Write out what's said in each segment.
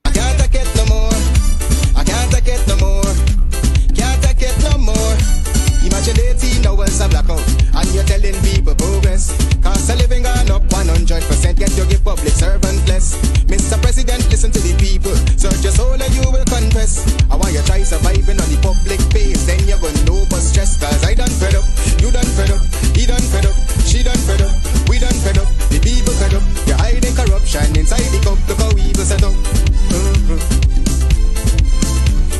I can't take it no more. I can't take it no more. Can't take it no more. Imagine 18 hours of blackout and you're telling people progress. Cost of living gone up 100%, yet you give public servant less. Mr. President, listen to the people. Search your soul and you will confess. I want you try surviving on the public base, then you're gonna know but stress. Cause I done fed up, you done fed up, he done fed up, she done fed up, we done fed up, the people fed up. You're hiding corruption inside the cup, look how evil set up.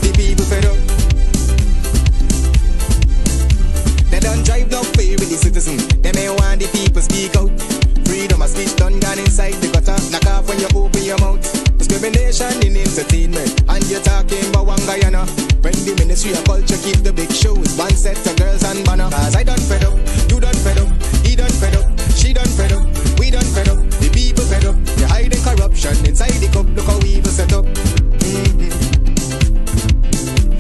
The people fed up. They don't drive no fair with the citizen. They may want the people speak out. Freedom of speech done gone inside the gutter. Knock off when you open your mouth. Discrimination in entertainment. And you're talking about one Guyana. When the Ministry of Culture keep the big shows. One set of girls and banner. Cause I done fed up, you done fed up, he done fed up, she done fed up, we done fed up, the people fed up. You're hiding corruption inside the cup. Look how evil set up.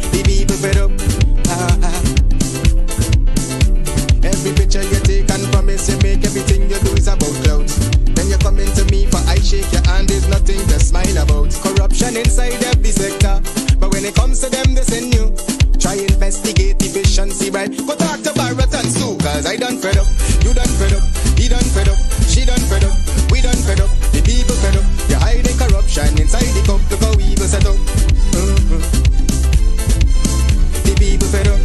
The people fed up. Every picture you take and promise you make, everything you do is about clouds. Then you come into me for I shake your hand, there's nothing to smile about. Corruption inside every sector, but when it comes to them they send you. Try investigate efficiency, right? Go talk to Barrett and Sue. Cause I done fed up, you done fed up, he done fed up, she done fed up, we done fed up, the people fed up. You're hiding corruption inside the cup, look how evil set up. The people fed up.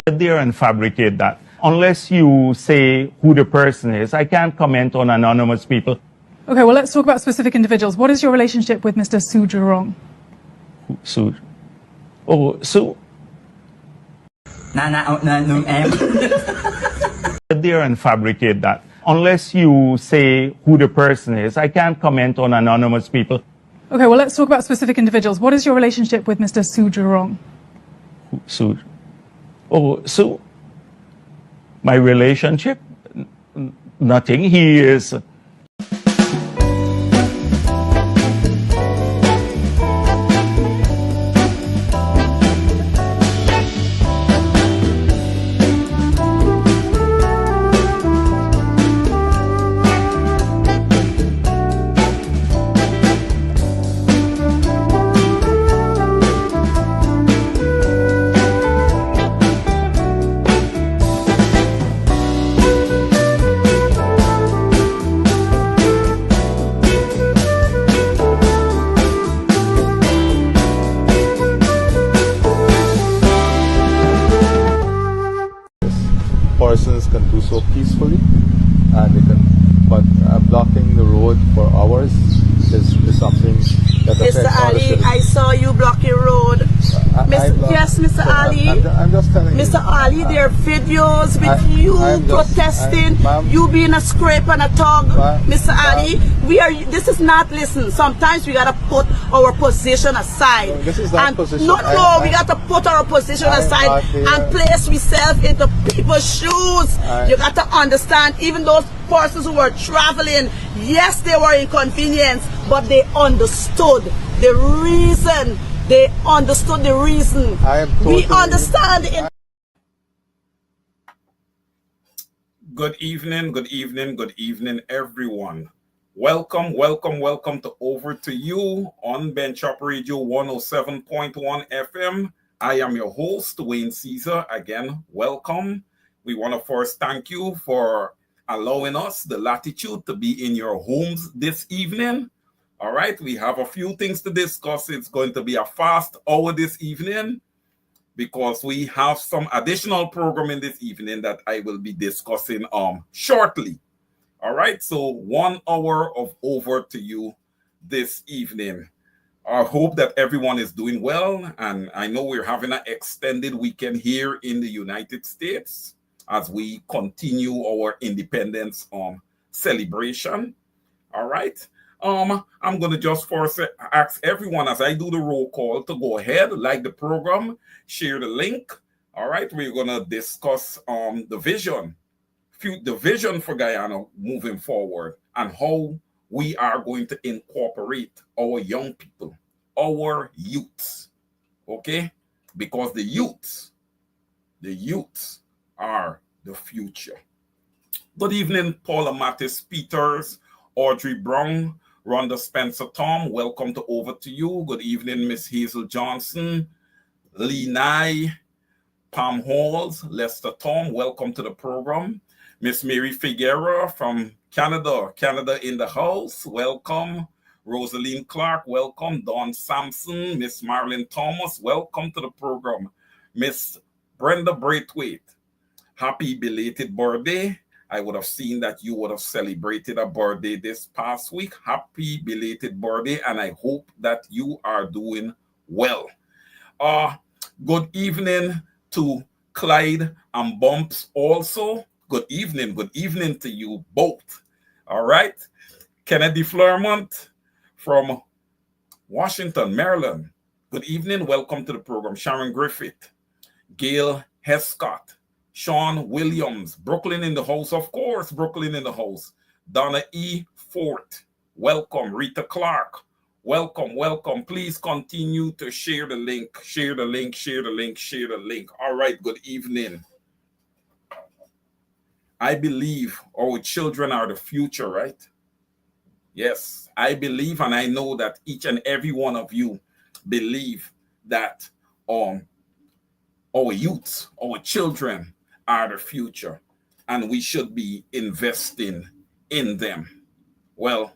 There and fabricate that. Unless you say who the person is, I can't comment on anonymous people. Okay, well, let's talk about specific individuals. What is your relationship with Mr. Su Jurong? Su? Oh, Su? There and fabricate that. Unless you say who the person is, I can't comment on anonymous people. Okay, well, let's talk about specific individuals. What is your relationship with Mr. Su Jurong? Su? Oh, so my relationship? Nothing. He is. Persons can do so peacefully, and they can, but blocking the road for hours is something that affects Mr. all the Ali, citizens. I saw you block your road. Yes, Mr. Ali. I'm just telling you. Mr. Ali, there are videos with you protesting, you being a scrape and a tug. Mr. Ali, this is not, listen, sometimes we gotta put our position aside. No, this is not position. We gotta put our position aside and place ourselves into people's shoes. You got to understand, even those persons who were traveling, yes, they were inconvenienced, but they understood the reason. They understood the reason. We understand it. Good evening, everyone. Welcome to Over to You on Bench Up Radio 107.1 FM. I am your host, Wayne Caesar. Again, welcome. We want to first thank you for allowing us the latitude to be in your homes this evening. All right, we have a few things to discuss. It's going to be a fast hour this evening because we have some additional programming this evening that I will be discussing shortly. All right, so 1 hour of Over to You this evening. I hope that everyone is doing well, and I know we're having an extended weekend here in the United States as we continue our independence celebration. All right. I'm going to just first ask everyone as I do the roll call to go ahead, like the program, share the link. All right, we're going to discuss the vision for Guyana moving forward and how we are going to incorporate our young people, our youths, okay? Because the youths are the future. Good evening, Paula Mattis Peters, Audrey Brown, Rhonda Spencer Tom. Welcome to Over to You. Good evening, Miss Hazel Johnson, Lee Nye, Pam Halls, Lester Tom. Welcome to the program. Miss Mary Figueroa from Canada. Canada in the house. Welcome. Rosaline Clark. Welcome. Dawn Sampson. Miss Marilyn Thomas. Welcome to the program. Miss Brenda Braithwaite. Happy belated birthday. I would have seen that you would have celebrated a birthday this past week. Happy belated birthday, and I hope that you are doing well. Good evening to Clyde and Bumps also. Good evening to you both. All right. Kennedy Fleurmont from Washington, Maryland. Good evening. Welcome to the program. Sharon Griffith, Gail Hescott, Sean Williams, Brooklyn in the house, of course, Brooklyn in the house. Donna E. Fort, welcome. Rita Clark, welcome, welcome. Please continue to share the link, share the link, share the link, share the link. All right, good evening. I believe our children are the future, right? Yes, I believe, and I know that each and every one of you believe that our youths, our children are the future, and we should be investing in them. Well,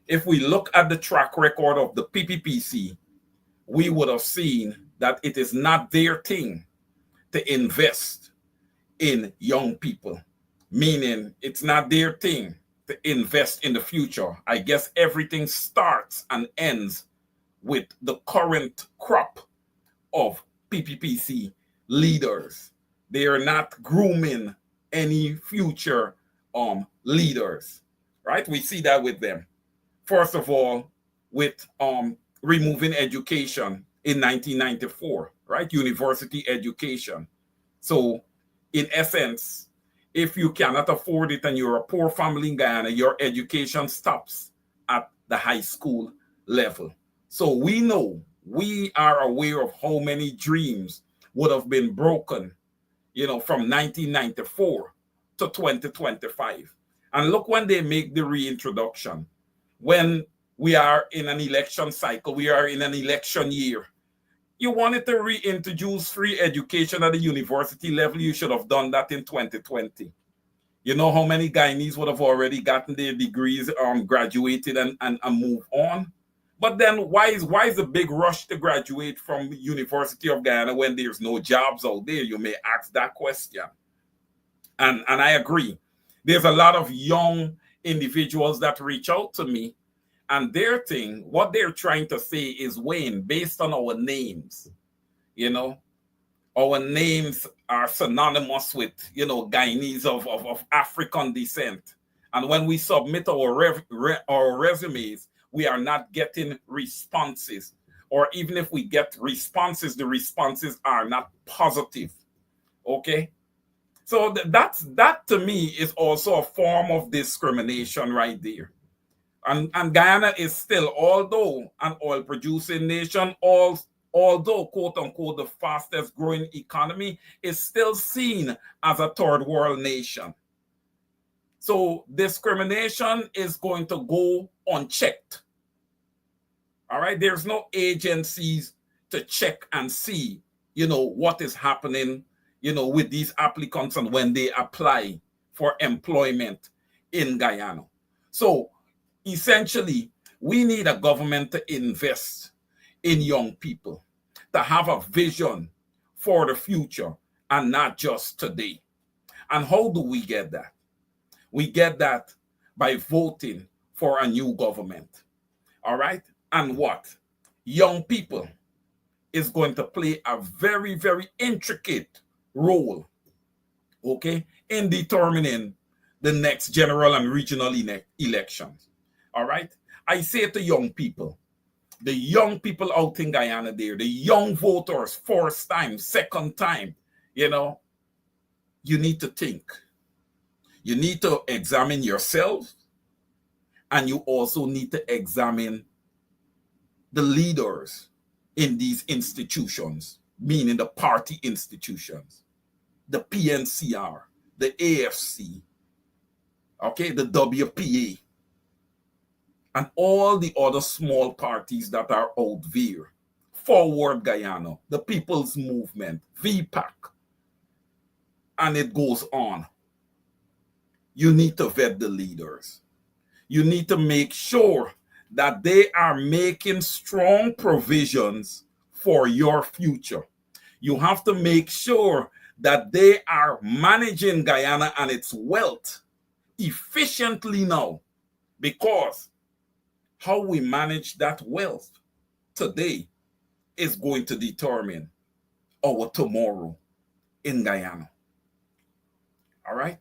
if we look at the track record of the PPPC, we would have seen that it is not their thing to invest in young people, meaning it's not their thing to invest in the future. I guess everything starts and ends with the current crop of PPPC leaders. They are not grooming any future leaders, right? We see that with them. First of all, with removing education in 1994, right? University education. So in essence, if you cannot afford it and you're a poor family in Guyana, your education stops at the high school level. So we know, we are aware of how many dreams would have been broken, from 1994 to 2025. And look, when they make the reintroduction, when we are in an election cycle, we are in an election year, you wanted to reintroduce free education at the university level, you should have done that in 2020. You know how many Guyanese would have already gotten their degrees, graduated and move on? But then why is the big rush to graduate from the University of Guyana when there's no jobs out there? You may ask that question. And I agree. There's a lot of young individuals that reach out to me, and their thing, what they're trying to say is, Wayne, based on our names, our names are synonymous with, Guyanese of African descent. And when we submit our resumes, we are not getting responses. Or even if we get responses, the responses are not positive. Okay? So that to me is also a form of discrimination right there. And Guyana is still, although an oil producing nation, although quote unquote the fastest growing economy, is still seen as a third world nation. So discrimination is going to go unchecked. All right, there's no agencies to check and see, what is happening, with these applicants and when they apply for employment in Guyana. So essentially, we need a government to invest in young people, to have a vision for the future and not just today. And how do we get that? We get that by voting for a new government. All right? And what? Young people is going to play a very, very intricate role, okay, in determining the next general and regional elections. All right? I say to young people, the young people out in Guyana there, the young voters, first time, second time, you need to think. You need to examine yourself, and you also need to examine the leaders in these institutions, meaning the party institutions, the PNCR, the AFC, okay, the WPA, and all the other small parties that are out there, Forward Guyana, the People's Movement, VPAC, and it goes on. You need to vet the leaders. You need to make sure that they are making strong provisions for your future. You have to make sure that they are managing Guyana and its wealth efficiently now, because how we manage that wealth today is going to determine our tomorrow in Guyana. All right?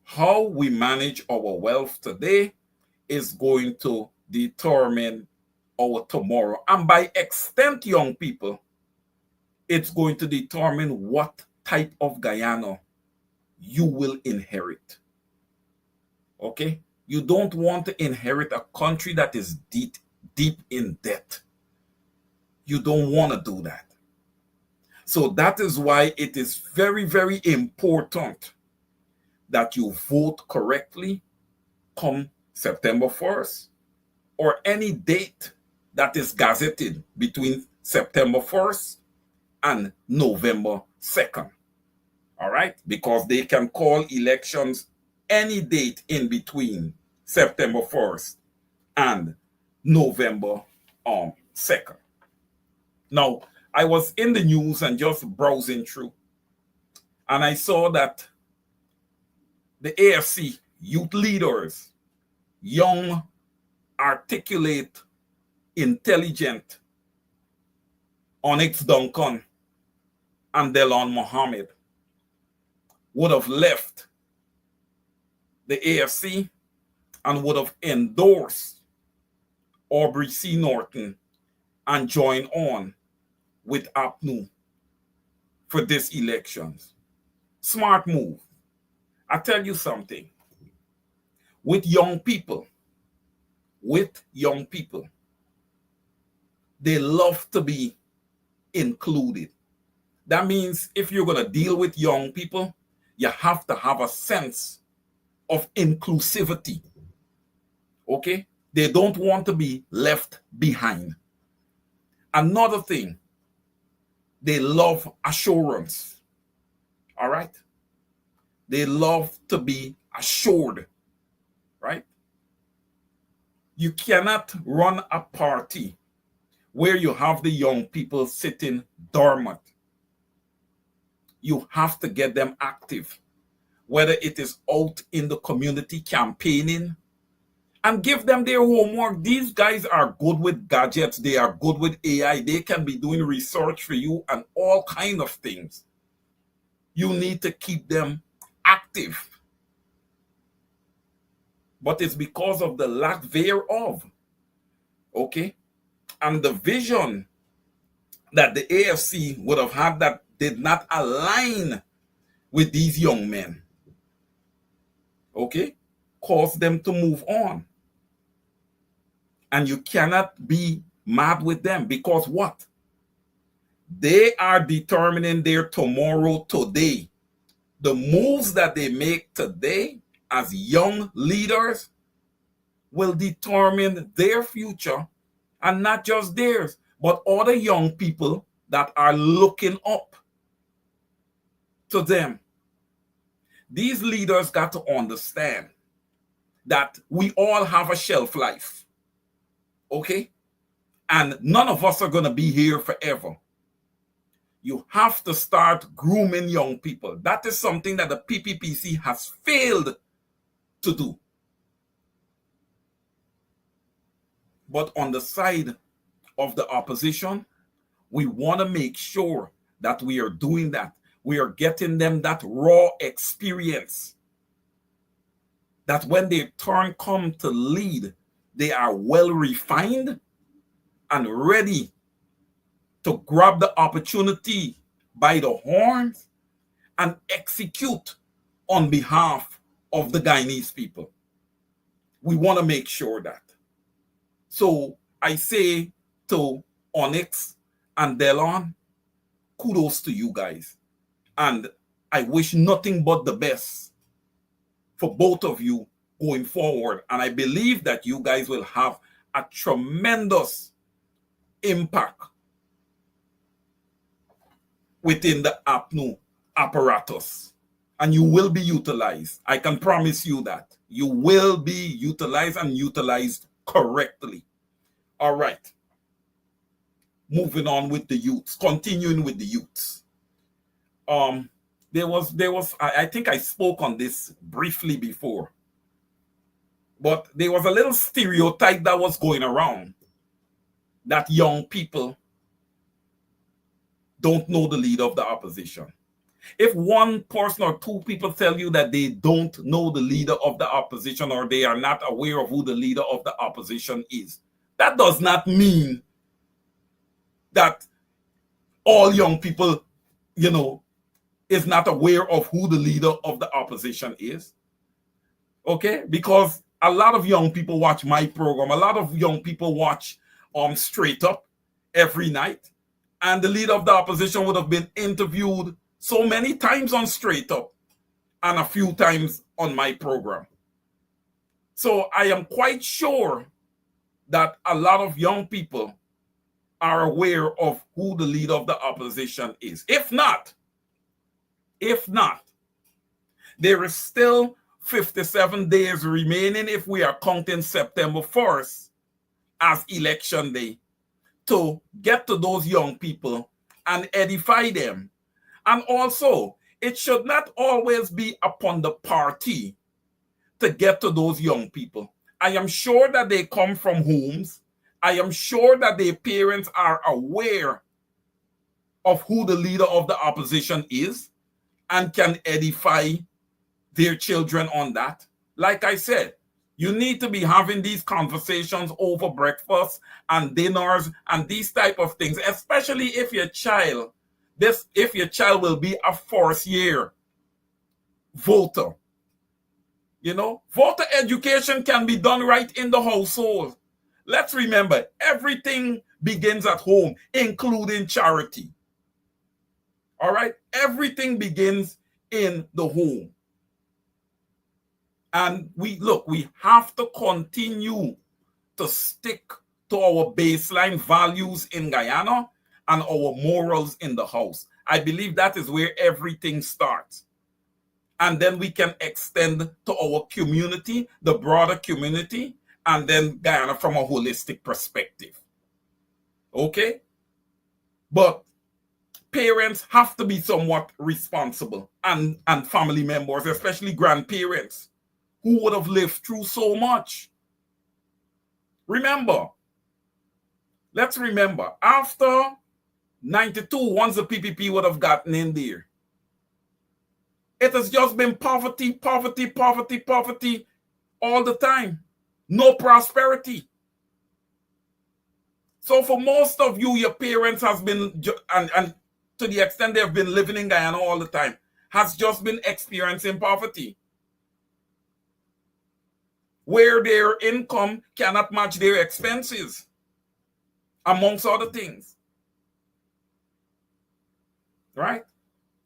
How we manage our wealth today is going to determine our tomorrow. And by extent, young people, it's going to determine what type of Guyana you will inherit. Okay? You don't want to inherit a country that is deep in debt. You don't want to do that. So that is why it is very, very important that you vote correctly come September 1st or any date that is gazetted between September 1st and November 2nd. All right? Because they can call elections any date in between September 1st and November 2nd. Now, I was in the news and just browsing through, and I saw that the AFC youth leaders, young, articulate, intelligent, Onyx Duncan and Delon Mohammed, would have left the AFC and would have endorsed Aubrey C. Norton and joined on with APNU for this elections. Smart move. I tell you something. With young people, they love to be included. That means if you're going to deal with young people, you have to have a sense of inclusivity. Okay? They don't want to be left behind. Another thing, they love assurance. All right? They love to be assured. Right? You cannot run a party where you have the young people sitting dormant. You have to get them active, whether it is out in the community campaigning, and give them their homework. These guys are good with gadgets. They are good with AI. They can be doing research for you and all kinds of things. You need to keep them active. But it's because of the lack thereof. Okay? And the vision that the AFC would have had that did not align with these young men. Okay? Caused them to move on. And you cannot be mad with them, because what? They are determining their tomorrow today. The moves that they make today as young leaders will determine their future, and not just theirs, but other young people that are looking up to them. These leaders got to understand that we all have a shelf life. Okay? And none of us are going to be here forever. You have to start grooming young people. That is something that the PPPC has failed to do. But on the side of the opposition, we want to make sure that we are doing that. We are getting them that raw experience, that when their turn comes to lead, they are well refined and ready to grab the opportunity by the horns and execute on behalf of the Guyanese people. We want to make sure that. So I say to Onyx and Delon, kudos to you guys. And I wish nothing but the best for both of you going forward. And I believe that you guys will have a tremendous impact within the APNU apparatus. And you will be utilized. I can promise you that. You will be utilized and utilized correctly. All right. Moving on with the youths. Continuing with the youths. I think I spoke on this briefly before. But there was a little stereotype that was going around that young people don't know the leader of the opposition. If one person or two people tell you that they don't know the leader of the opposition or they are not aware of who the leader of the opposition is, that does not mean that all young people, is not aware of who the leader of the opposition is. Okay? Because a lot of young people watch my program. A lot of young people watch Straight Up every night. And the leader of the opposition would have been interviewed so many times on Straight Up and a few times on my program. So I am quite sure that a lot of young people are aware of who the leader of the opposition is. If not, there is still 57 days remaining if we are counting September 1st as election day to get to those young people and edify them. And also, it should not always be upon the party to get to those young people. I am sure that they come from homes. I am sure that their parents are aware of who the leader of the opposition is and can edify their children on that. Like I said, you need to be having these conversations over breakfast and dinners and these type of things, especially if your child will be a first-year voter. Voter education can be done right in the household. Let's remember, everything begins at home, including charity. All right? Everything begins in the home. And we have to continue to stick to our baseline values in Guyana and our morals in the house. I believe that is where everything starts. And then we can extend to our community, the broader community, and then Guyana from a holistic perspective. Okay? But parents have to be somewhat responsible, and family members, especially grandparents, who would have lived through so much. Let's remember, after 92, once the PPP would have gotten in there, it has just been poverty, poverty, poverty, poverty all the time. No prosperity. So for most of you, your parents has been, and to the extent they have been living in Guyana all the time, has just been experiencing poverty, where their income cannot match their expenses, amongst other things. Right?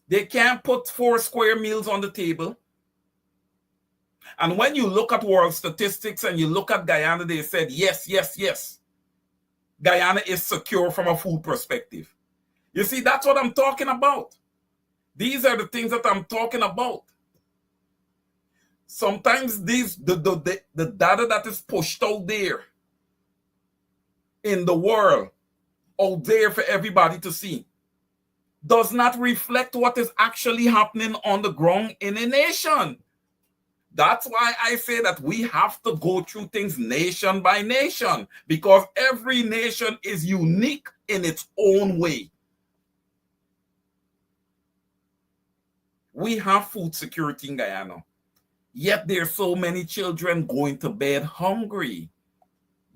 They can't put 4 square meals on the table. And when you look at world statistics and you look at Guyana, they said, yes, yes, yes. Guyana is secure from a food perspective. You see, that's what I'm talking about. These are the things that I'm talking about. Sometimes the data that is pushed out there in the world, out there for everybody to see, does not reflect what is actually happening on the ground in a nation. That's why I say that we have to go through things nation by nation, because every nation is unique in its own way. We have food security in Guyana, yet there's so many children going to bed hungry.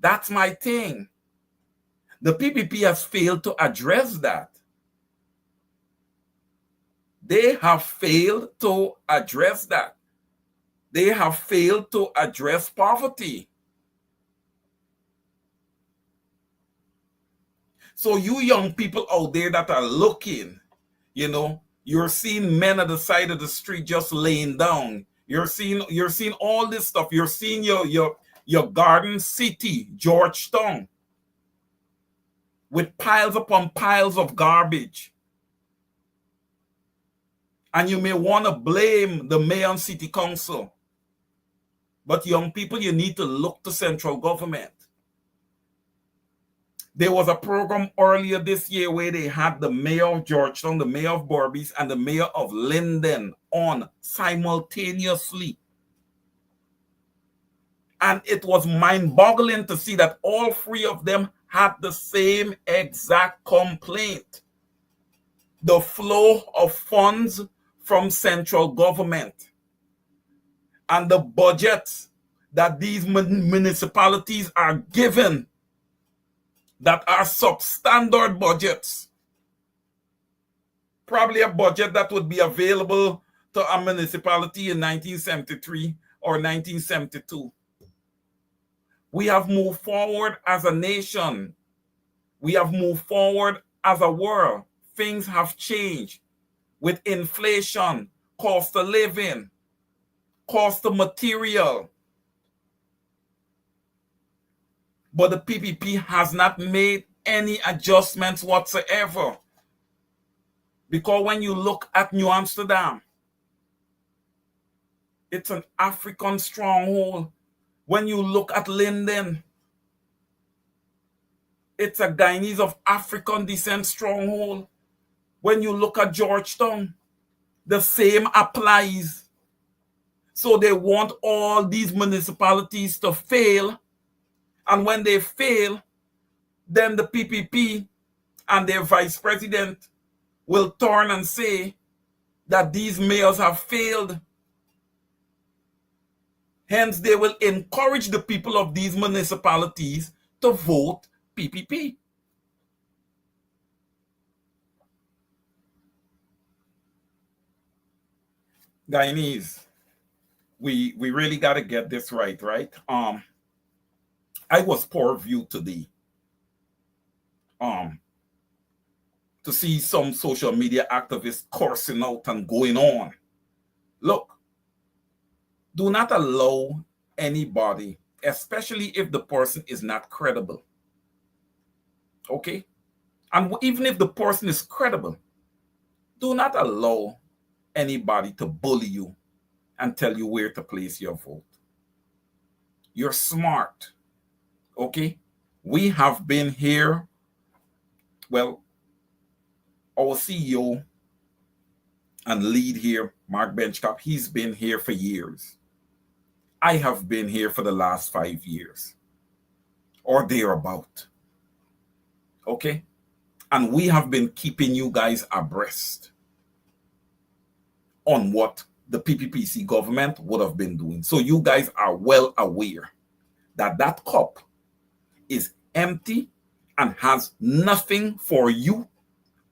That's my thing. The PPP has failed to address that. They have failed to address that. They have failed to address poverty. So you young people out there that are looking, you're seeing men at the side of the street just laying down. You're seeing all this stuff. You're seeing your garden city, Georgetown, with piles upon piles of garbage. And you may want to blame the mayor and city council. But young people, you need to look to central government. There was a program earlier this year where they had the mayor of Georgetown, the mayor of Berbice, and the mayor of Linden on simultaneously. And it was mind-boggling to see that all three of them had the same exact complaint. The flow of funds from central government and the budgets that these municipalities are given that are substandard budgets. Probably a budget that would be available to a municipality in 1973 or 1972. We have moved forward as a nation. We have moved forward as a world. Things have changed with inflation, cost of living, cost of material. But the PPP has not made any adjustments whatsoever. Because when you look at New Amsterdam, it's an African stronghold. When you look at Linden, it's a Guyanese of African descent stronghold. When you look at Georgetown, the same applies. So they want all these municipalities to fail. And when they fail, then the PPP and their vice president will turn and say that these mayors have failed. Hence, they will encourage the people of these municipalities to vote PPP. Guyanese, we really got to get this right? I was poor view today to see some social media activists cursing out and going on. Look, do not allow anybody, especially if the person is not credible. Okay? And even if the person is credible, do not allow anybody to bully you and tell you where to place your vote. You're smart. Okay? We have been here. Well, our CEO and lead here, Mark Benchcap, he's been here for years. I have been here for the last 5 years or thereabout. Okay? And we have been keeping you guys abreast on what the PPPC government would have been doing. So you guys are well aware that that cup is empty and has nothing for you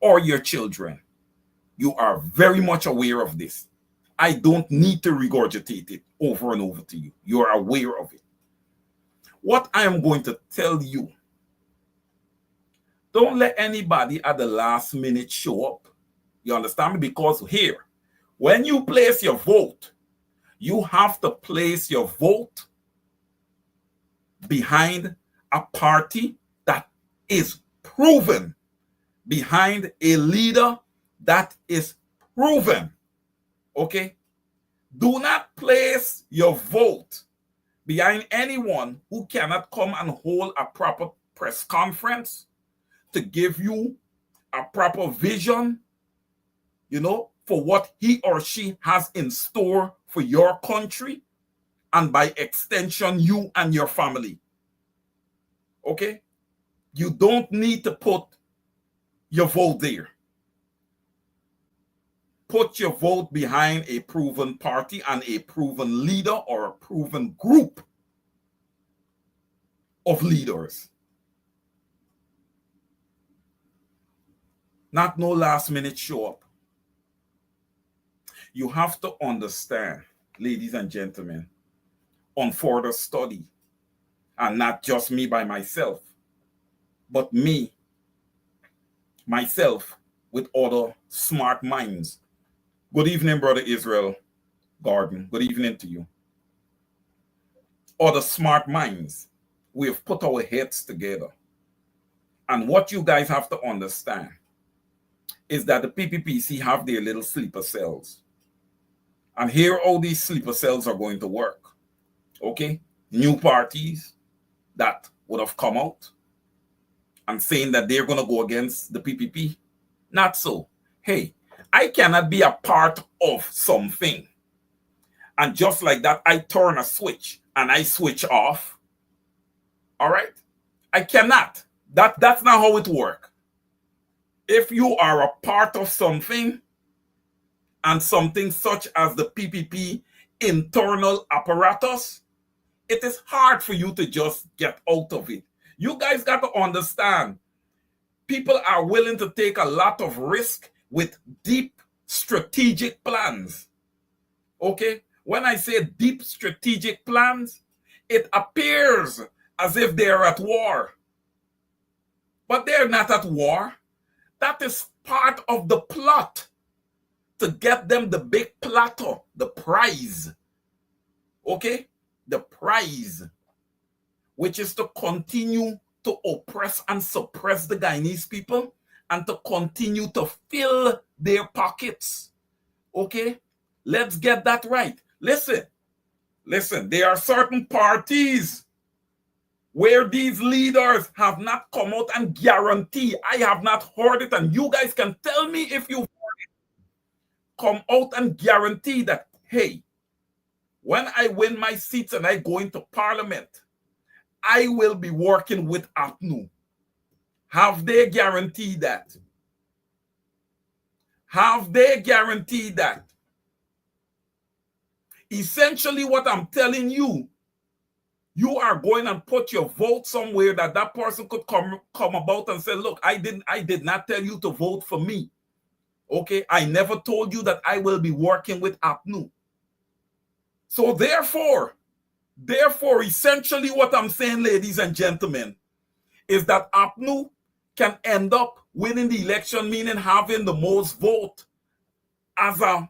or your children. You are very much aware of this. I don't need to regurgitate it over and over to you. You are aware of it. What I am going to tell you, don't let anybody at the last minute show up. You understand me? Because here, when you place your vote, you have to place your vote behind a party that is proven, behind a leader that is proven. Okay? Do not place your vote behind anyone who cannot come and hold a proper press conference to give you a proper vision, for what he or she has in store for your country and by extension, you and your family. Okay? You don't need to put your vote there. Put your vote behind a proven party and a proven leader or a proven group of leaders. Not no last minute show up. You have to understand, ladies and gentlemen, on further study, and not just me by myself, but myself with other smart minds. Good evening, Brother Israel. Gordon, good evening to you. Or the smart minds, we have put our heads together. And what you guys have to understand is that the PPPC have their little sleeper cells. And here all these sleeper cells are going to work. Okay? New parties that would have come out and saying that they're going to go against the PPP. Not so. Hey, I cannot be a part of something. And just like that, I turn a switch and I switch off. All right? I cannot. That's not how it works. If you are a part of something, and something such as the PPP internal apparatus, it is hard for you to just get out of it. You guys got to understand, people are willing to take a lot of risk with deep strategic plans. Okay? When I say deep strategic plans, it appears as if they're at war. But they're not at war. That is part of the plot to get them the big plateau, the prize. Okay? The prize, which is to continue to oppress and suppress the Guyanese people and to continue to fill their pockets. Okay? Let's get that right. Listen, there are certain parties where these leaders have not come out and guarantee. I have not heard it, and you guys can tell me if you've heard it. Come out and guarantee that, hey, when I win my seats and I go into parliament, I will be working with APNU. Have they guaranteed that? Have they guaranteed that? Essentially, what I'm telling you, you are going and put your vote somewhere that that person could come about and say, look, I did not tell you to vote for me. Okay, I never told you that I will be working with APNU. So therefore, essentially what I'm saying, ladies and gentlemen, is that APNU can end up winning the election, meaning having the most vote as an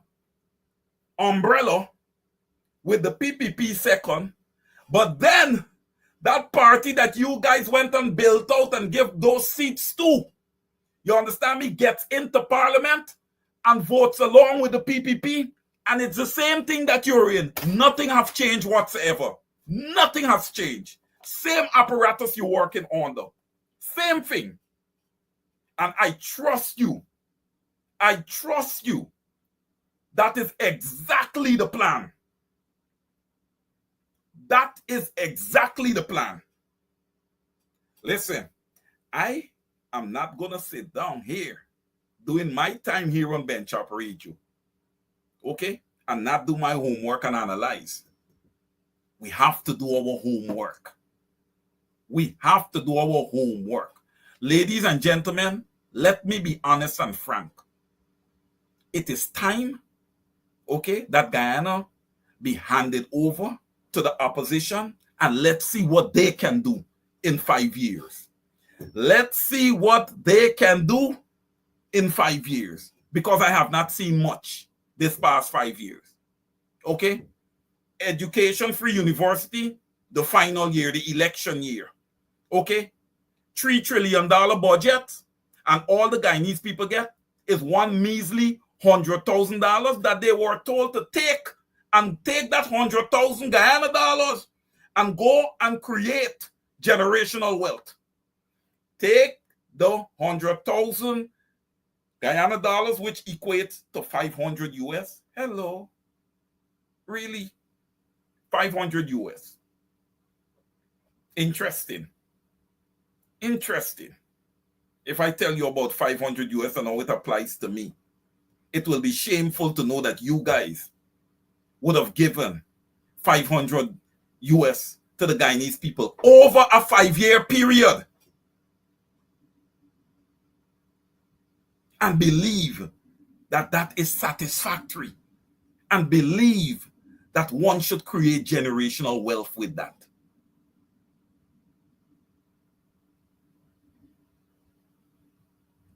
umbrella with the PPP second. But then that party that you guys went and built out and give those seats to, you understand me, gets into parliament and votes along with the PPP, and it's the same thing that you're in. Nothing has changed whatsoever. Nothing has changed. Same apparatus you're working on, though. Same thing. And I trust you. I trust you. That is exactly the plan. That is exactly the plan. Listen, I am not going to sit down here doing my time here on Bench Up Radio, okay, and not do my homework and analyze. We have to do our homework. We have to do our homework. Ladies and gentlemen, let me be honest and frank. It is time, okay, that Guyana be handed over to the opposition, and let's see what they can do in 5 years. Let's see what they can do in 5 years, because I have not seen much this past 5 years. Okay? Education Free University, the final year, the election year. Okay? $3 trillion budget, and all the Guyanese people get is one measly $100,000 that they were told to take, and take that 100,000 Guyana dollars and go and create generational wealth. Take the 100,000 Guyana dollars, which equates to 500 US. Hello. Really? 500 US. Interesting. Interesting. If I tell you about 500 US and how it applies to me, it will be shameful to know that you guys would have given 500 US to the Guyanese people over a 5-year period and believe that that is satisfactory and believe that one should create generational wealth with that.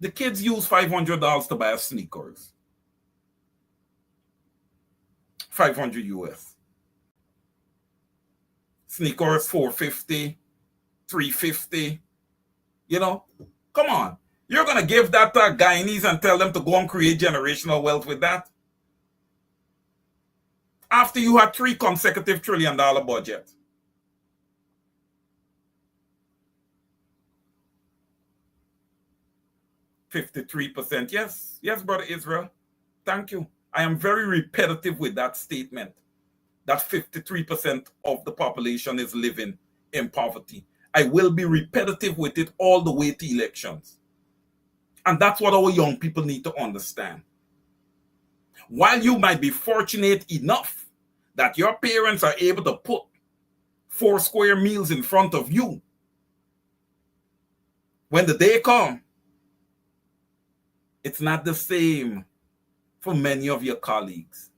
The kids use $500 to buy sneakers. 500 US. Sneakers, 450, 350. You know, come on. You're going to give that to Guyanese and tell them to go and create generational wealth with that? After you had 3 consecutive $1 trillion budget. %53%. Yes, yes, Brother Israel. Thank you. I am very repetitive with that statement. That 53% of the population is living in poverty. I will be repetitive with it all the way to elections. And that's what our young people need to understand. While you might be fortunate enough that your parents are able to put 4 square meals in front of you, when the day comes, it's not the same for many of your colleagues.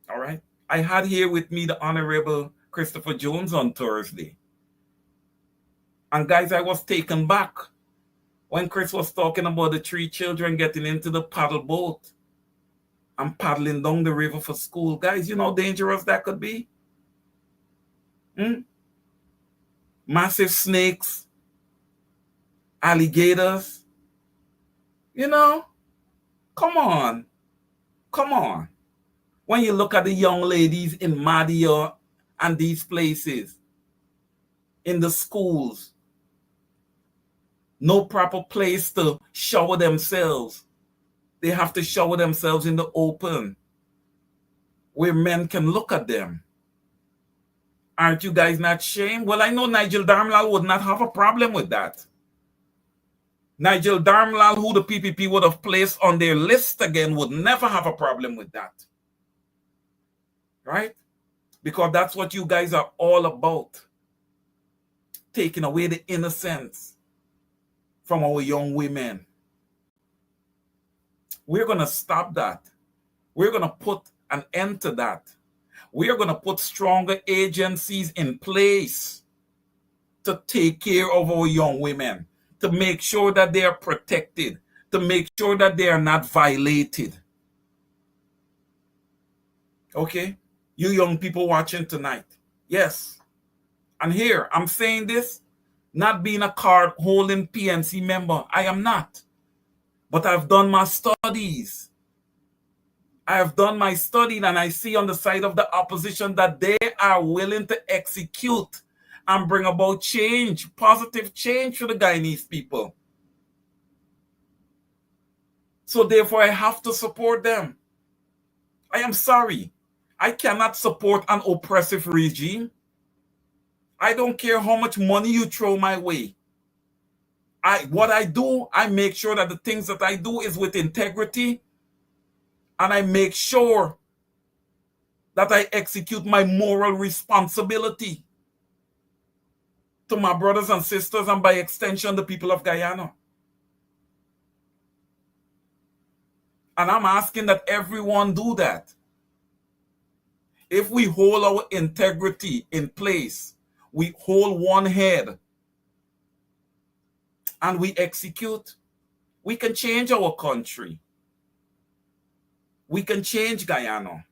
All right? I had here with me the Honorable Christopher Jones on Thursday. And guys, I was taken back when Chris was talking about the 3 children getting into the paddle boat and paddling down the river for school. Guys, you know how dangerous that could be? Massive snakes, alligators. You know, come on. Come on. When you look at the young ladies in Madia and these places, in the schools, no proper place to shower themselves. They have to shower themselves in the open where men can look at them. Aren't you guys not ashamed? Well, I know Nigel Darmlal would not have a problem with that. Nigel Darmlal, who the PPP would have placed on their list again, would never have a problem with that. Right? Because that's what you guys are all about. Taking away the innocence from our young women. We're going to stop that. We're going to put an end to that. We're going to put stronger agencies in place to take care of our young women, to make sure that they are protected, to make sure that they are not violated. Okay? You young people watching tonight. Yes. And here, I'm saying this, not being a card-holding PNC member. I am not. But I've done my studies. I have done my study, and I see on the side of the opposition that they are willing to execute and bring about change, positive change for the Guyanese people. So therefore, I have to support them. I am sorry. I cannot support an oppressive regime. I don't care how much money you throw my way. What I do, I make sure that the things that I do is with integrity, and I make sure that I execute my moral responsibility to my brothers and sisters, and by extension, the people of Guyana. And I'm asking that everyone do that. If we hold our integrity in place, we hold one head, and we execute, we can change our country. We can change Guyana.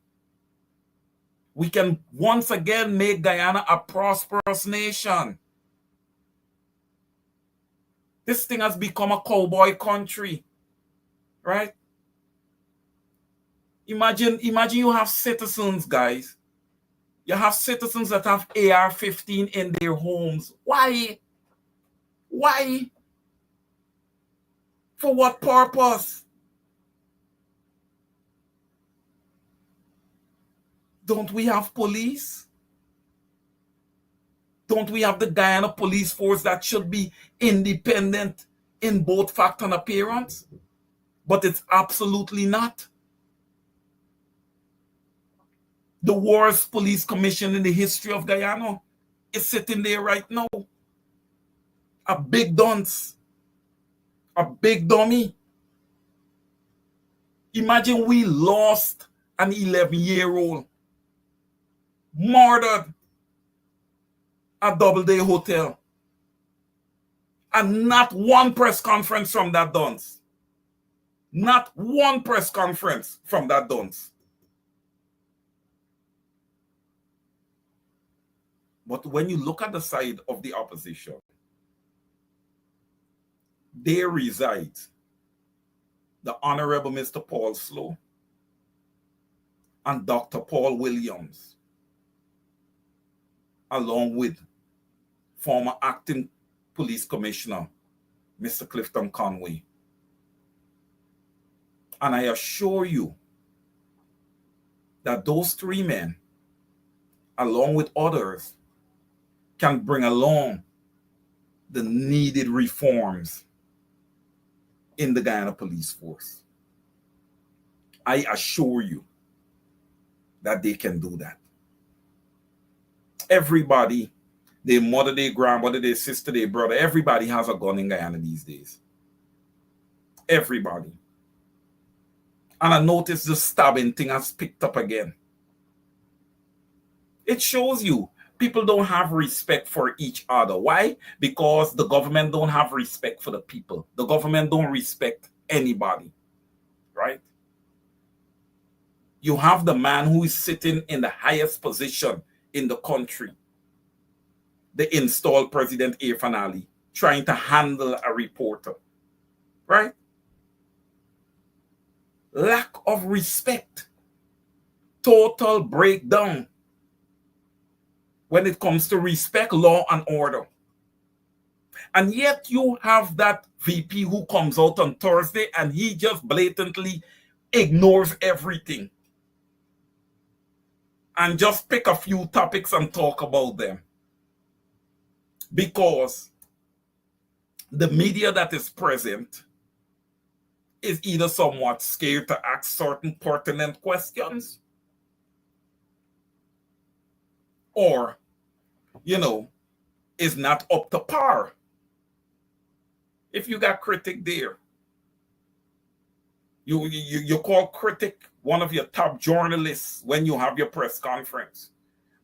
We can once again make Guyana a prosperous nation. This thing has become a cowboy country, right? Imagine you have citizens, guys. You have citizens that have AR-15 in their homes. Why? Why? For what purpose? Don't we have police? Don't we have the Guyana police force that should be independent in both fact and appearance? But it's absolutely not. The worst police commission in the history of Guyana is sitting there right now. A big dunce. A big dummy. Imagine we lost an 11-year-old murdered at Doubleday Hotel. And not one press conference from that dunce. Not one press conference from that dunce. But when you look at the side of the opposition, there resides the Honorable Mr. Paul Slow and Dr. Paul Williams, along with former acting police commissioner, Mr. Clifton Conway. And I assure you that those three men, along with others, can bring along the needed reforms in the Guyana police force. I assure you that they can do that. Everybody, their mother, their grandmother, their sister, their brother, everybody has a gun in Guyana these days. Everybody. And I noticed the stabbing thing has picked up again. It shows you people don't have respect for each other. Why? Because the government don't have respect for the people. The government don't respect anybody, right? You have the man who is sitting in the highest position in the country, the installed President Irfan Ali, trying to handle a reporter, right? Lack of respect, total breakdown when it comes to respect, law, and order. And yet you have that VP who comes out on Thursday and he just blatantly ignores everything and just pick a few topics and talk about them. Because the media that is present is either somewhat scared to ask certain pertinent questions or, you know, is not up to par. If you got critic there, you call critic one of your top journalists when you have your press conference.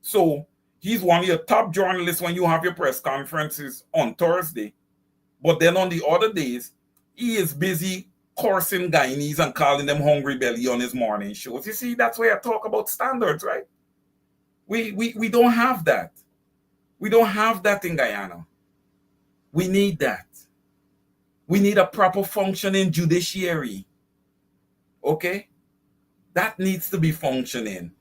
So he's one of your top journalists when you have your press conferences on Thursday. But then on the other days, he is busy cursing Guyanese and calling them hungry belly on his morning shows. You see, that's where I talk about standards, right? We don't have that. We don't have that in Guyana. We need that. We need a proper functioning judiciary. Okay? That needs to be functioning.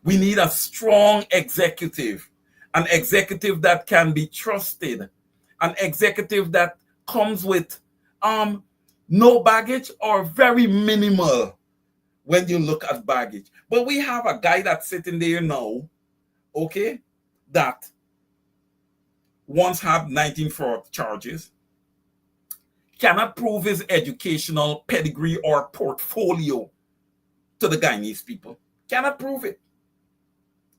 We need a strong executive, an executive that can be trusted, an executive that comes with no baggage or very minimal when you look at baggage. But we have a guy that's sitting there now, okay, that once had 19 fraud charges, cannot prove his educational pedigree or portfolio to the Guyanese people. Cannot prove it.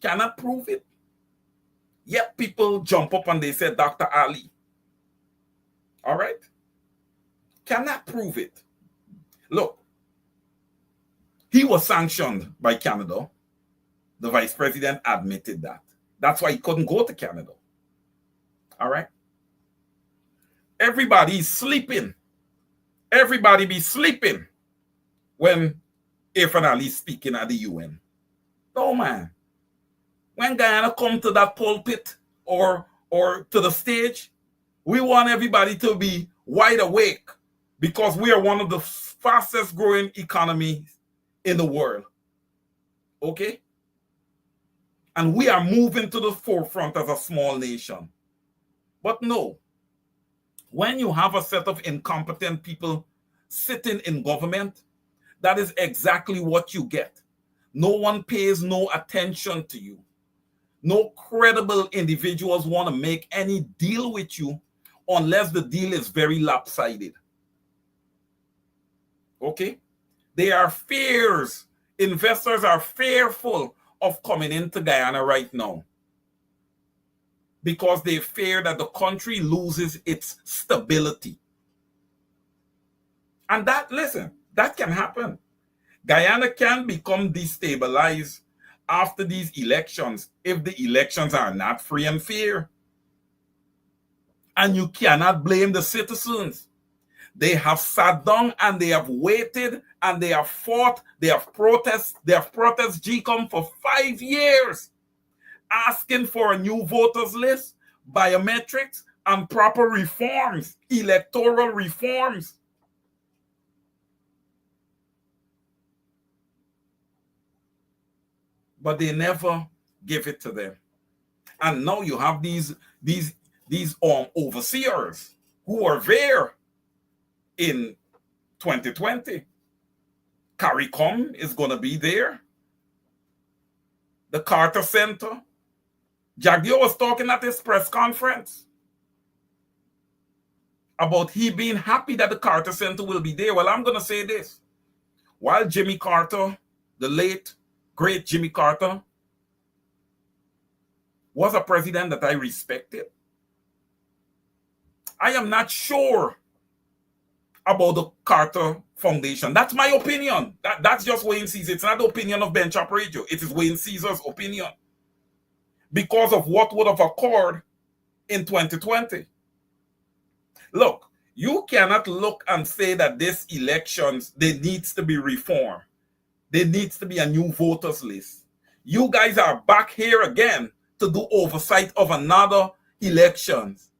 Cannot prove it. Yet people jump up and they say Dr. Ali. All right? Cannot prove it. Look, he was sanctioned by Canada. The vice president admitted that. That's why he couldn't go to Canada. All right? Everybody is sleeping. Everybody be sleeping when Irfan Ali is speaking at the UN. No, man. When Guyana come to that pulpit or to the stage, we want everybody to be wide awake because we are one of the fastest growing economies in the world. Okay? And we are moving to the forefront as a small nation. But no, when you have a set of incompetent people sitting in government, that is exactly what you get. No one pays no attention to you. No credible individuals want to make any deal with you unless the deal is very lopsided. Okay? There are fears. Investors are fearful of coming into Guyana right now because they fear that the country loses its stability. And that, listen, that can happen. Guyana can become destabilized after these elections if the elections are not free and fair. And you cannot blame the citizens. They have sat down and they have waited and they have fought, they have protested GCOM for 5 years. asking for a new voters list, biometrics, and proper reforms, electoral reforms. But they never give it to them. And now you have these overseers who are there in 2020. CARICOM is going to be there. The Carter Center. Jagdio was talking at his press conference about he being happy that the Carter Center will be there. Well, I'm going to say this. While Jimmy Carter, the late, great Jimmy Carter, was a president that I respected, I am not sure about the Carter Foundation. That's my opinion. That's just Wayne Caesar. It's not the opinion of Ben Chop Radio. It is Wayne Caesar's opinion. Because of what would have occurred in 2020. Look, you cannot look and say that this elections, there needs to be reform. There needs to be a new voters list. You guys are back here again to do oversight of another elections.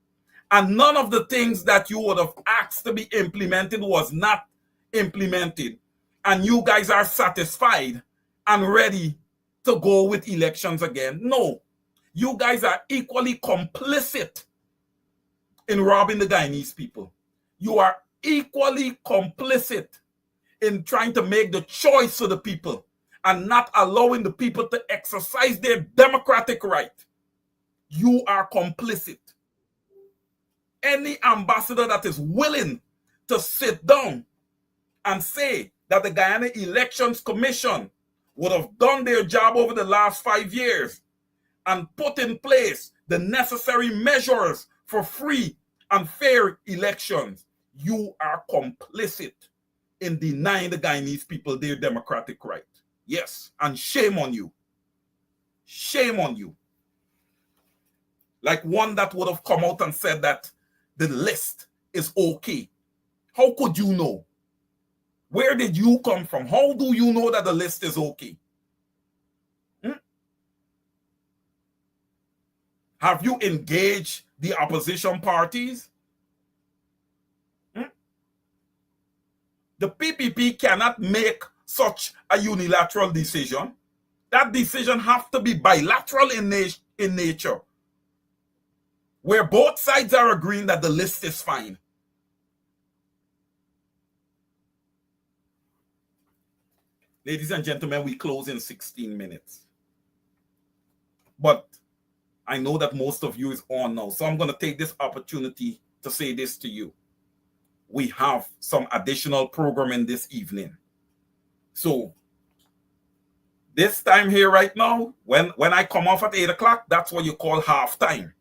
And none of the things that you would have asked to be implemented was not implemented. And you guys are satisfied and ready to go with elections again. No, you guys are equally complicit in robbing the Guyanese people. You are equally complicit in trying to make the choice for the people and not allowing the people to exercise their democratic right. You are complicit. Any ambassador that is willing to sit down and say that the Guyana Elections Commission would have done their job over the last 5 years and put in place the necessary measures for free and fair elections, you are complicit in denying the Guyanese people their democratic right. Yes, and shame on you. Shame on you. Like one that would have come out and said that the list is okay. How could you know? Where did you come from? How do you know that the list is okay? Have you engaged the opposition parties? The PPP cannot make such a unilateral decision. That decision has to be bilateral in nature, where both sides are agreeing that the list is fine. Ladies and gentlemen, we close in 16 minutes. But I know that most of you is on now, so I'm going to take this opportunity to say this to you. We have some additional programming this evening. So this time here right now, when I come off at 8 o'clock, that's what you call half time.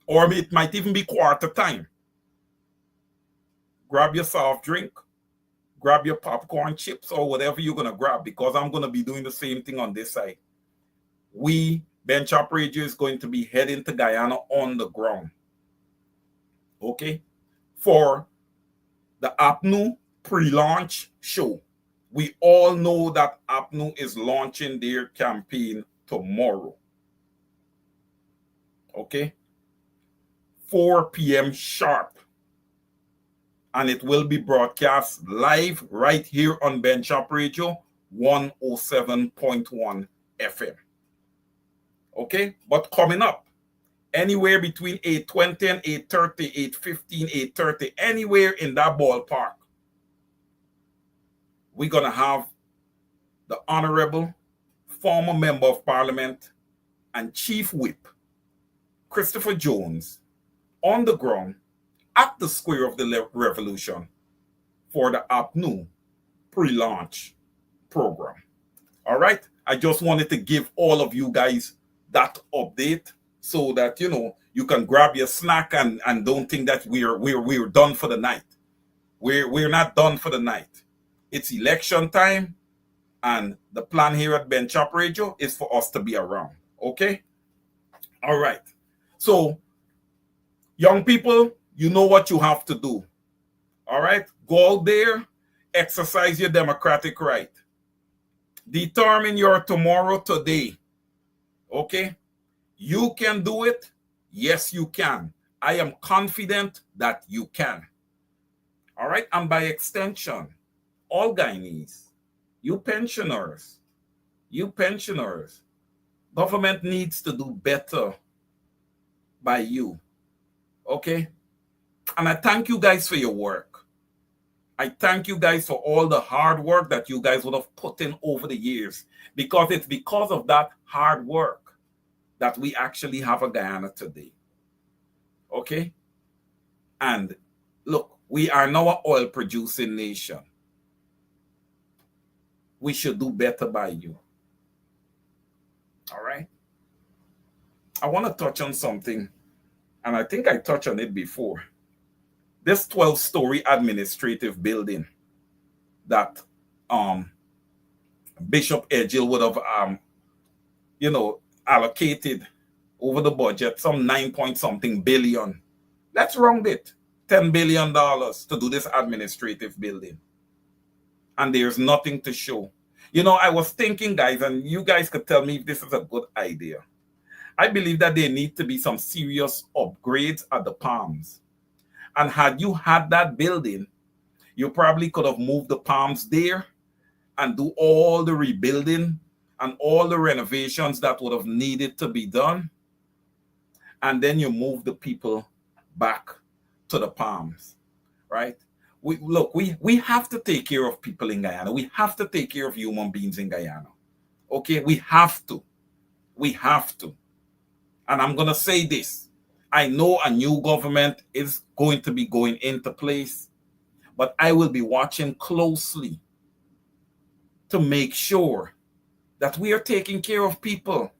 Or it might even be quarter time. Grab your soft drink, grab your popcorn chips or whatever you're going to grab, because I'm going to be doing the same thing on this side. We, Ben Chop Radio, is going to be heading to Guyana on the ground. Okay? For the APNU pre-launch show. We all know that APNU is launching their campaign tomorrow. Okay? 4 p.m. sharp. And it will be broadcast live right here on Ben Chop Radio 107.1 FM. Okay? But coming up, anywhere between 8:20 and 8:30, 8:15, 8:30, anywhere in that ballpark, we're going to have the Honorable former Member of Parliament and Chief Whip, Christopher Jones, on the ground at the Square of the Revolution for the APNU pre-launch program. All right? I just wanted to give all of you guys that update so that, you know, you can grab your snack and don't think that we're done for the night. We're not done for the night. It's election time, and the plan here at Ben Chop Radio is for us to be around. Okay? All right. So, young people, you know what you have to do. All right? Go out there, exercise your democratic right. Determine your tomorrow today. Okay? You can do it. Yes, you can. I am confident that you can. All right. And by extension, all Guyanese, you pensioners, government needs to do better by you. Okay. And I thank you guys for your work. I thank you guys for all the hard work that you guys would have put in over the years, because it's because of that hard work that we actually have a Guyana today. Okay? And look, we are now an oil producing nation. We should do better by you. All right? I want to touch on something, and I think I touched on it before. This 12-story administrative building that Bishop Edgil would have allocated over the budget, some 9-point-something billion. Let's round it, $10 billion to do this administrative building. And there's nothing to show. I was thinking, guys, and you guys could tell me if this is a good idea. I believe that there need to be some serious upgrades at the Palms. And had you had that building, you probably could have moved the Palms there and do all the rebuilding and all the renovations that would have needed to be done. And then you move the people back to the Palms, right? We have to take care of people in Guyana. We have to take care of human beings in Guyana. Okay, we have to. We have to. And I'm going to say this. I know a new government is going to be going into place, but I will be watching closely to make sure that we are taking care of people.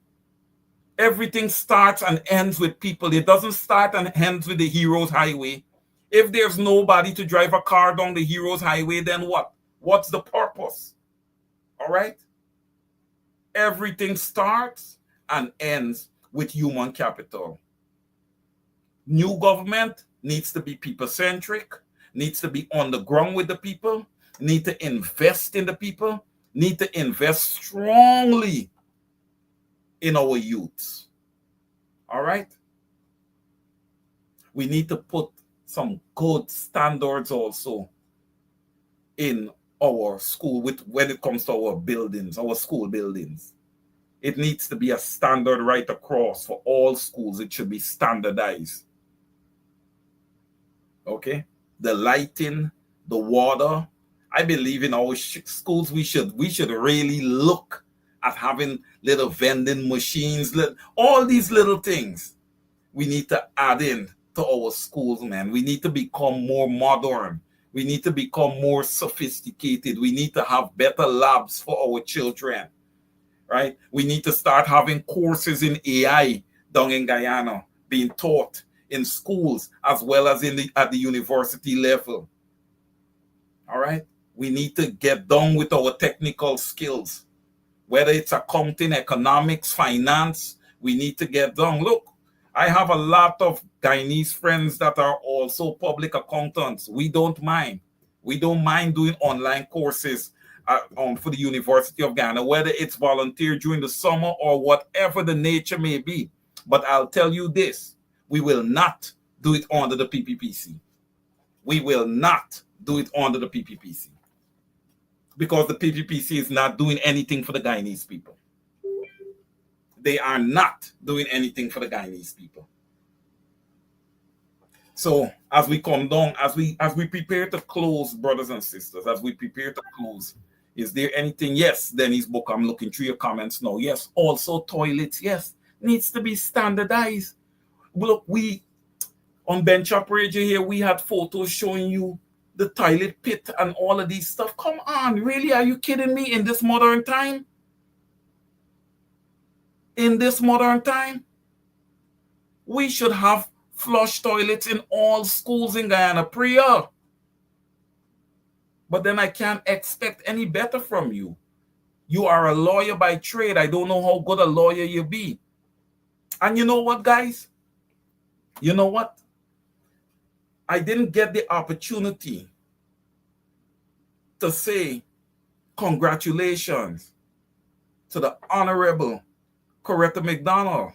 Everything starts and ends with people. It doesn't start and ends with the Heroes Highway. If there's nobody to drive a car down the Heroes Highway, then what? What's the purpose? All right? Everything starts and ends with human capital. New government needs to be people-centric, needs to be on the ground with the people, need to invest in the people, need to invest strongly in our youths. All right? We need to put some good standards also in our school when it comes to our buildings, our school buildings. It needs to be a standard right across for all schools. It should be standardized. Okay? The lighting, the water. I believe in our schools we should really look at having little vending machines, all these little things we need to add in to our schools, man. We need to become more modern. We need to become more sophisticated. We need to have better labs for our children, right? We need to start having courses in AI down in Guyana being taught in schools as well as at the university level. All right? We need to get down with our technical skills. Whether it's accounting, economics, finance, we need to get down. Look, I have a lot of Guyanese friends that are also public accountants. We don't mind. We don't mind doing online courses for the University of Ghana, whether it's volunteer during the summer or whatever the nature may be. But I'll tell you this, we will not do it under the PPPC. We will not do it under the PPPC. Because the PPPC is not doing anything for the Guyanese people. They are not doing anything for the Guyanese people. So as we come down, as we prepare to close, brothers and sisters, as we prepare to close, is there anything? Yes, Denny's book, I'm looking through your comments now. Yes, also toilets, yes, needs to be standardized. Look, we, on Bench Operator here, we had photos showing you the toilet pit and all of these stuff. Come on, really? Are you kidding me in this modern time? In this modern time? We should have flush toilets in all schools in Guyana, Priya. But then I can't expect any better from you. You are a lawyer by trade. I don't know how good a lawyer you be. And you know what, guys? You know what? I didn't get the opportunity to say congratulations to the Honorable Coretta McDonald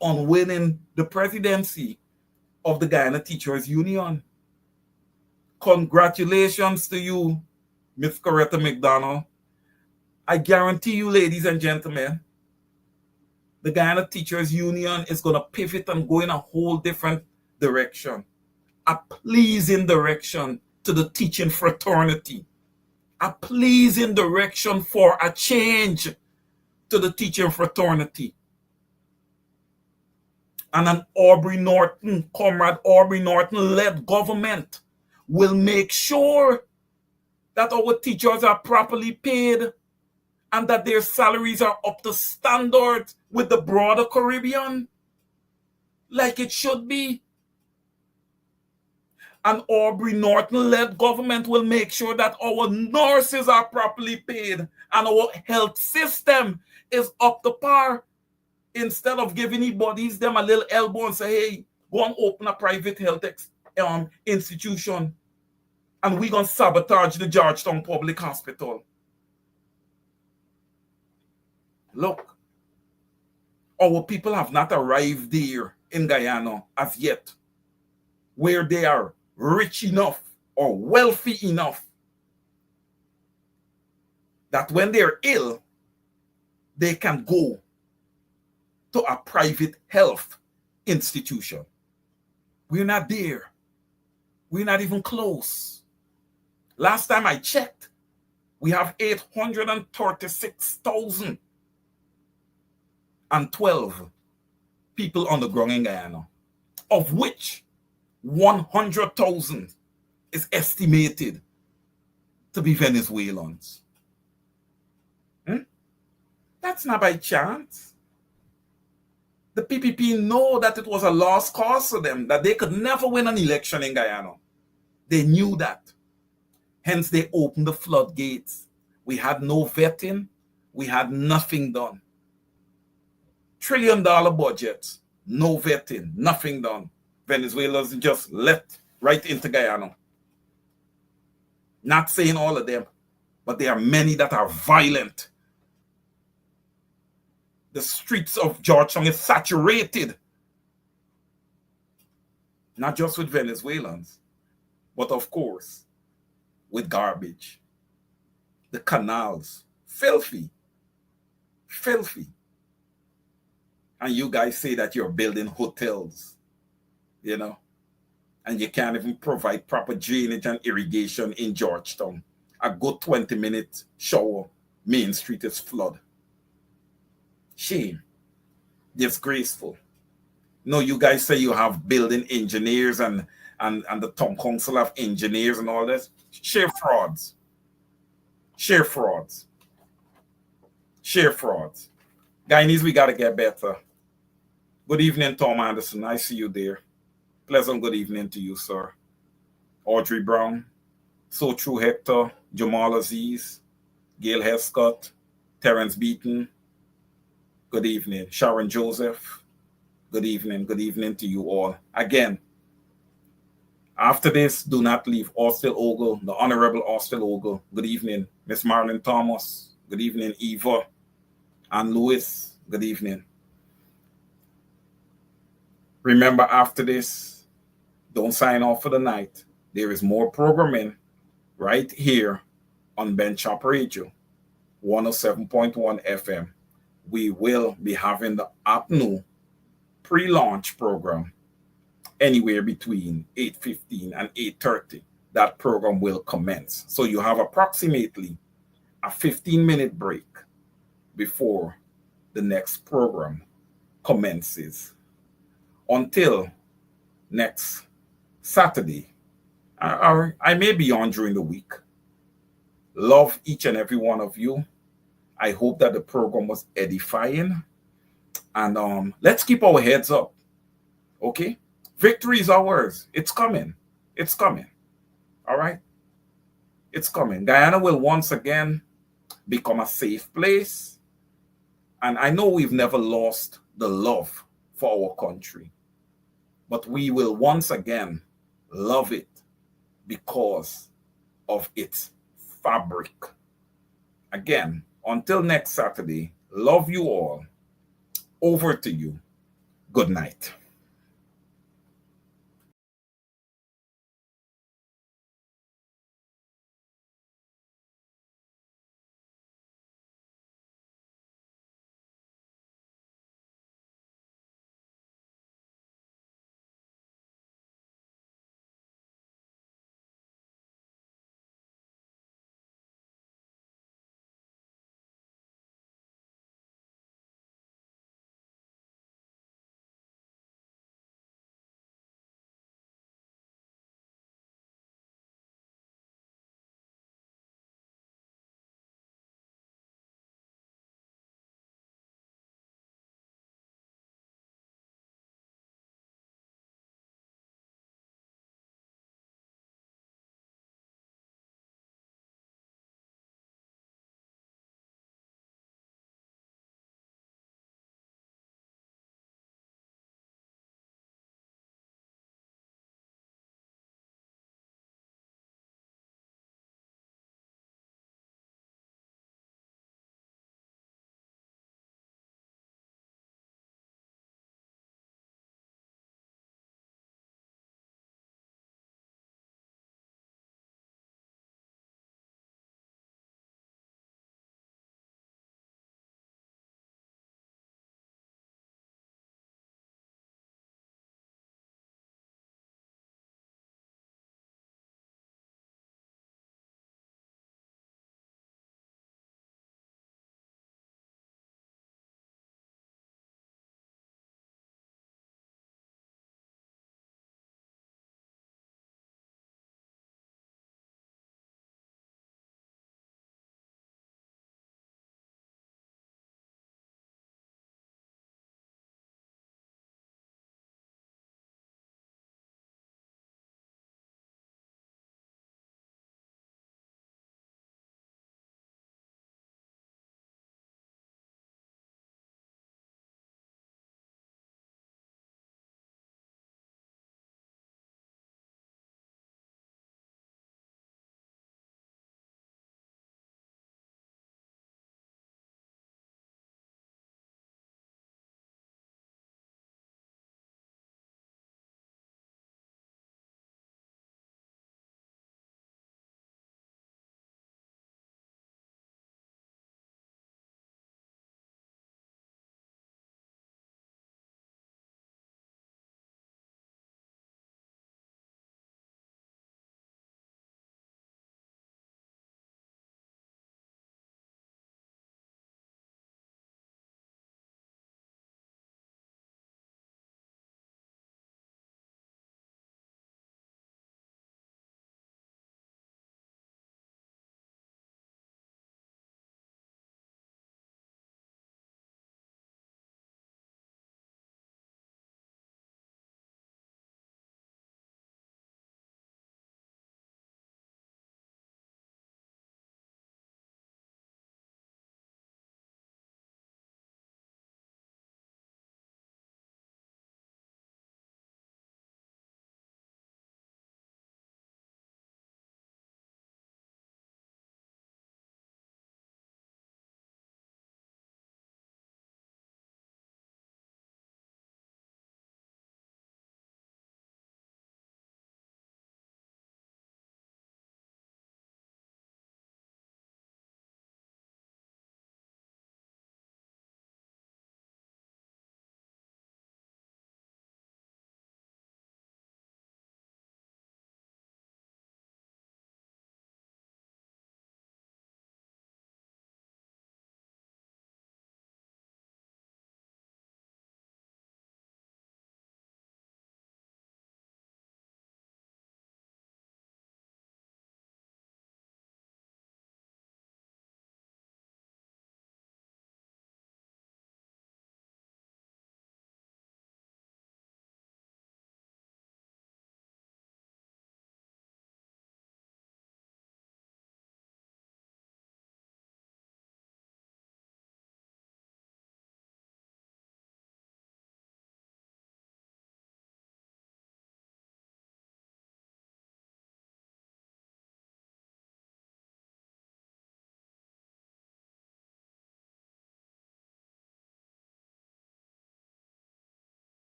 on winning the presidency of the Guyana Teachers Union. Congratulations to you, Ms. Coretta McDonald. I guarantee you, ladies and gentlemen, the Guyana Teachers Union is going to pivot and go in a whole different direction. A pleasing direction to the teaching fraternity. A pleasing direction for a change to the teaching fraternity. And an Comrade Aubrey Norton-led government will make sure that our teachers are properly paid and that their salaries are up to standard with the broader Caribbean, like it should be. An Aubrey Norton-led government will make sure that our nurses are properly paid and our health system is up to par, instead of giving anybody them a little elbow and say, hey, go and open a private health institution and we're going to sabotage the Georgetown Public Hospital. Look, our people have not arrived there in Guyana as yet, where they are rich enough or wealthy enough that when they're ill, they can go to a private health institution. We're not there. We're not even close. Last time I checked, we have 836,012 people on the ground in Guyana, of which 100,000 is estimated to be Venezuelans. That's not by chance. The PPP know that it was a lost cause for them, that they could never win an election in Guyana. They knew that. Hence, they opened the floodgates. We had no vetting. We had nothing done. $1 trillion budget, no vetting, nothing done. Venezuelans just left right into Guyana. Not saying all of them, but there are many that are violent. The streets of Georgetown is saturated, not just with Venezuelans, but of course, with garbage. The canals, filthy, filthy. And you guys say that you're building hotels, you know, and you can't even provide proper drainage and irrigation in Georgetown. A good 20-minute shower, Main Street is flooded. Shame. Disgraceful. No, you guys say you have building engineers and the town council have engineers and all this. Sheer frauds. Sheer frauds. Sheer frauds. Guyanese, we got to get better. Good evening, Tom Anderson. I see you there. Pleasant good evening to you, sir. Audrey Brown. So True Hector. Jamal Aziz. Gail Hescott. Terrence Beaton. Good evening. Sharon Joseph. Good evening. Good evening to you all. Again, after this, do not leave. Austell Ogle, the Honorable Austell Ogle. Good evening. Miss Marlon Thomas. Good evening, Eva. Ann Lewis. Good evening. Remember, after this, don't sign off for the night. There is more programming right here on Bench Up Radio, 107.1 FM. We will be having the APNU pre-launch program anywhere between 8:15 and 8:30. That program will commence. So you have approximately a 15-minute break before the next program commences. Until next Saturday, or I may be on during the week. Love each and every one of you. I hope that the program was edifying. And let's keep our heads up. Okay? Victory is ours. It's coming. It's coming. All right? It's coming. Guyana will once again become a safe place. And I know we've never lost the love for our country. But we will once again love it because of its fabric. Again, until next Saturday, love you all. Over to you. Good night.